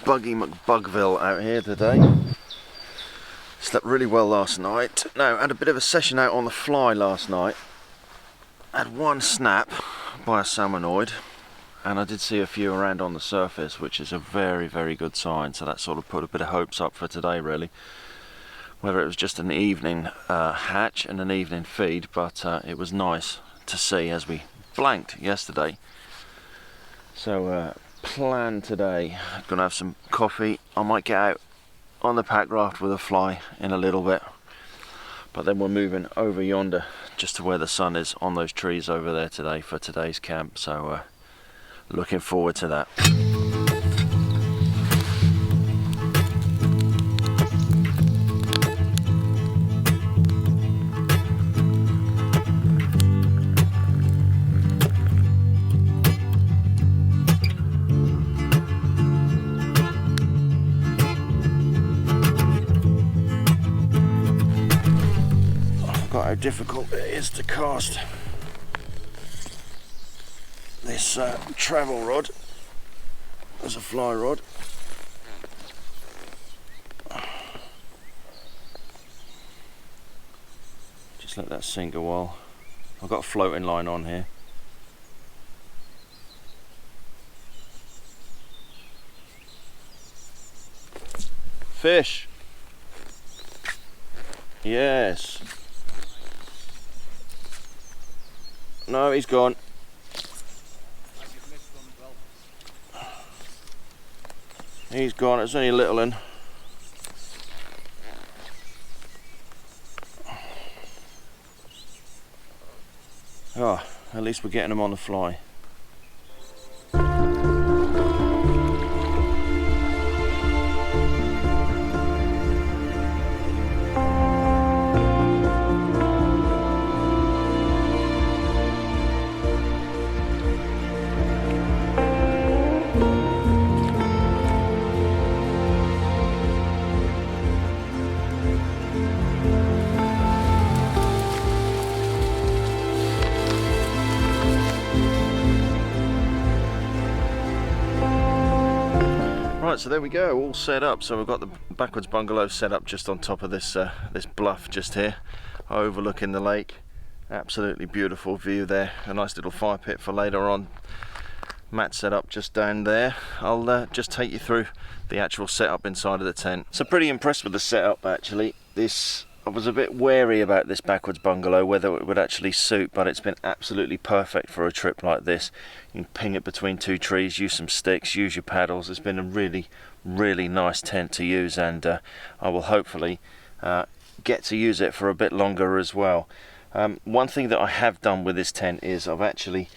Buggy McBugville out here today. Slept really well last night. No, had a bit of a session out on the fly last night. Had one snap by a salmonoid, and I did see a few around on the surface, which is a very, very good sign. So that sort of put a bit of hopes up for today, really. Whether it was just an evening hatch and an evening feed, but it was nice to see as we blanked yesterday. So plan today, I'm gonna have some coffee. I might get out on the packraft with a fly in a little bit, but then we're moving over yonder just to where the sun is on those trees over there today for today's camp. So looking forward to that. How difficult it is to cast this travel rod as a fly rod. Just let that sink a while. I've got a floating line on here. Fish! Yes! No, he's gone. He's gone, it's only a little one. Oh, at least we're getting him on the fly. Right, so there we go, all set up. So we've got the backwards bungalow set up just on top of this this bluff just here, overlooking the lake. Absolutely beautiful view there. A nice little fire pit for later on. Mat set up just down there. I'll just take you through the actual setup inside of the tent. So pretty impressed with the setup actually. I was a bit wary about this backwards bungalow, whether it would actually suit, but it's been absolutely perfect for a trip like this. You can ping it between two trees, use some sticks, use your paddles. It's been a really, really nice tent to use, and I will hopefully get to use it for a bit longer as well. One thing that I have done with this tent is I've actually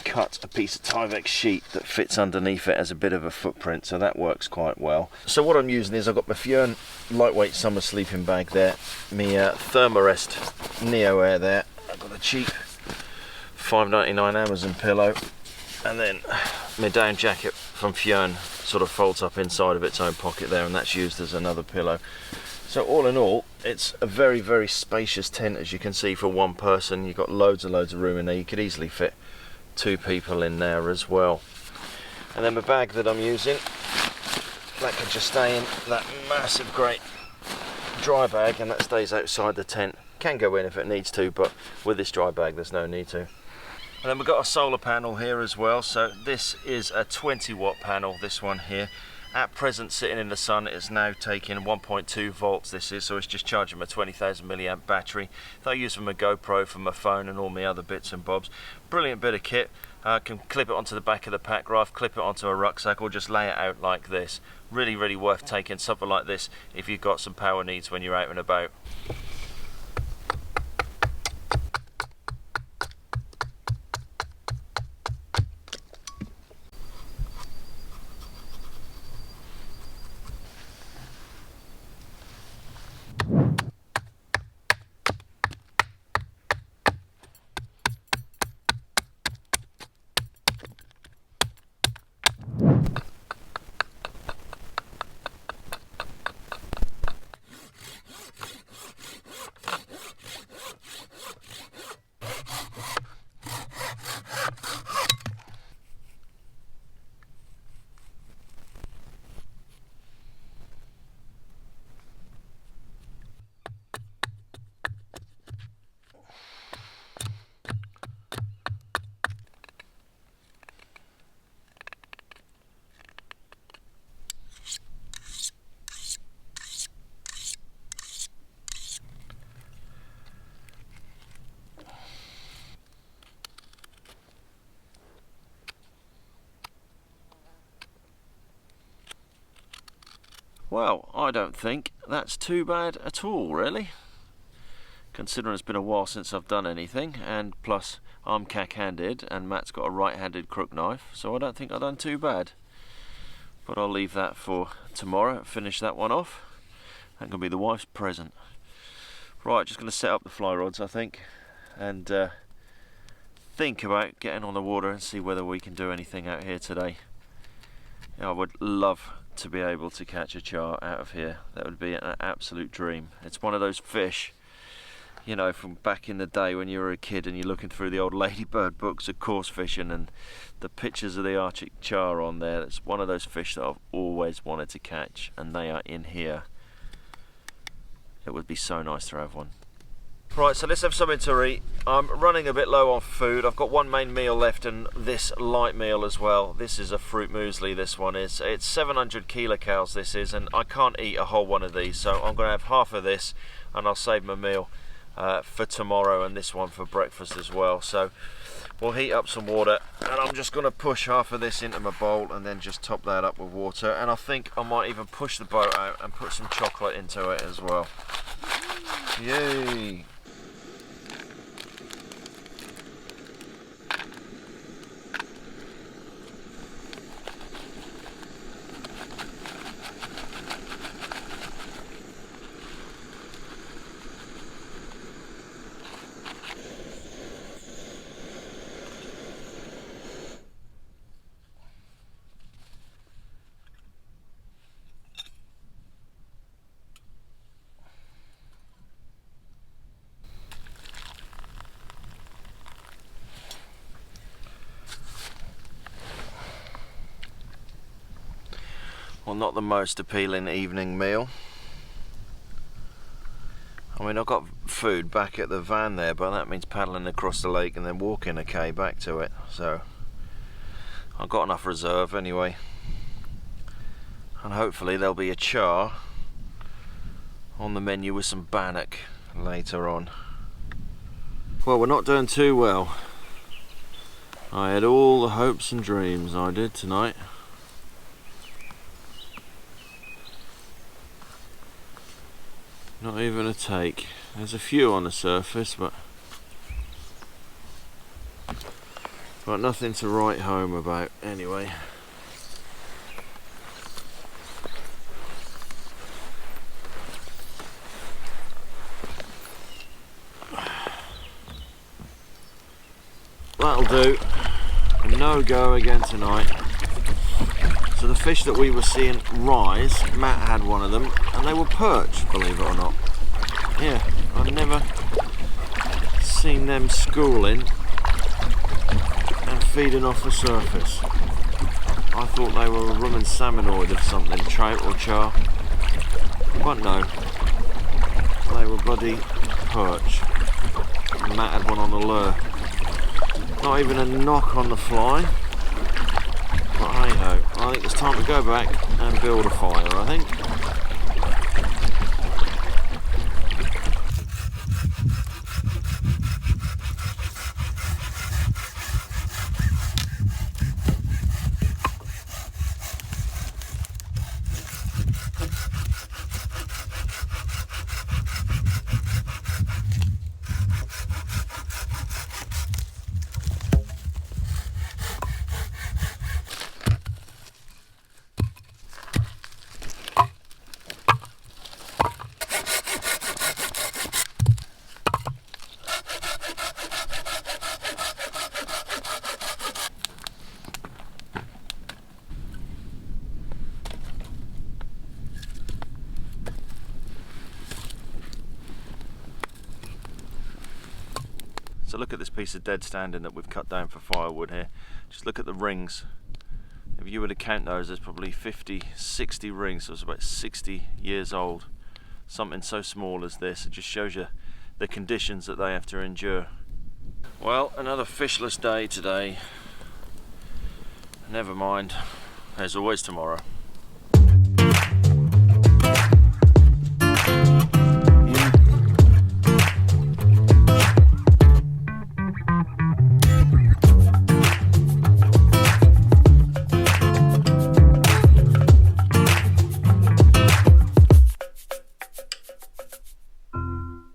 cut a piece of Tyvek sheet that fits underneath it as a bit of a footprint, so that works quite well. So what I'm using is I've got my Fjörn lightweight summer sleeping bag there, my Thermarest Neo Air there, I've got a cheap $5.99 Amazon pillow, and then my down jacket from Fjörn sort of folds up inside of its own pocket there, and that's used as another pillow. So all in all, it's a very, very spacious tent, as you can see, for one person. You've got loads and loads of room in there. You could easily fit two people in there as well. And then the bag that I'm using, that can just stay in that massive great dry bag, and that stays outside the tent. Can go in if it needs to, but with this dry bag there's no need to. And then we've got a solar panel here as well. So this is a 20-watt panel, this one here. At present, sitting in the sun, it's now taking 1.2 volts, this is, so it's just charging my 20,000 milliamp battery that I use for my GoPro, for my phone and all my other bits and bobs. Brilliant bit of kit. Can clip it onto the back of the packraft, clip it onto a rucksack, or just lay it out like this. Really, really worth taking something like this if you've got some power needs when you're out and about. Well, I don't think that's too bad at all, really. Considering it's been a while since I've done anything, and plus I'm cack-handed and Matt's got a right-handed crook knife, so I don't think I've done too bad. But I'll leave that for tomorrow, finish that one off. That can be the wife's present. Right, just going to set up the fly rods, I think, and think about getting on the water and see whether we can do anything out here today. I would love to be able to catch a char out of here. That would be an absolute dream. It's one of those fish, you know, from back in the day when you were a kid and you're looking through the old ladybird books of coarse fishing and the pictures of the Arctic char on there. It's one of those fish that I've always wanted to catch, and they are in here. It would be so nice to have one. Right, so let's have something to eat. I'm running a bit low on food. I've got one main meal left and this light meal as well. This is a fruit muesli, this one is. It's 700 kilocalories this is, and I can't eat a whole one of these, so I'm going to have half of this and I'll save my meal for tomorrow, and this one for breakfast as well. So we'll heat up some water, and I'm just going to push half of this into my bowl and then just top that up with water, and I think I might even push the boat out and put some chocolate into it as well. Yay! Well, not the most appealing evening meal. I mean, I've got food back at the van there, but that means paddling across the lake and then walking a K back to it. So I've got enough reserve anyway. And hopefully there'll be a char on the menu with some bannock later on. Well, we're not doing too well. I had all the hopes and dreams I did tonight. Not even a take. There's a few on the surface, but nothing to write home about anyway. That'll do. No go again tonight. So the fish that we were seeing rise, Matt had one of them, and they were perch, believe it or not. Yeah, I've never seen them schooling and feeding off the surface. I thought they were a rum and salmonoid of something, trout or char, but no, they were bloody perch. And Matt had one on the lure. Not even a knock on the fly. But hey ho, I think it's time to go back and build a fire, I think. So look at this piece of dead standing that we've cut down for firewood here. Just look at the rings. If you were to count those, there's probably 50, 60 rings, so it's about 60 years old. Something so small as this, it just shows you the conditions that they have to endure. Well, another fishless day today. Never mind, there's always tomorrow.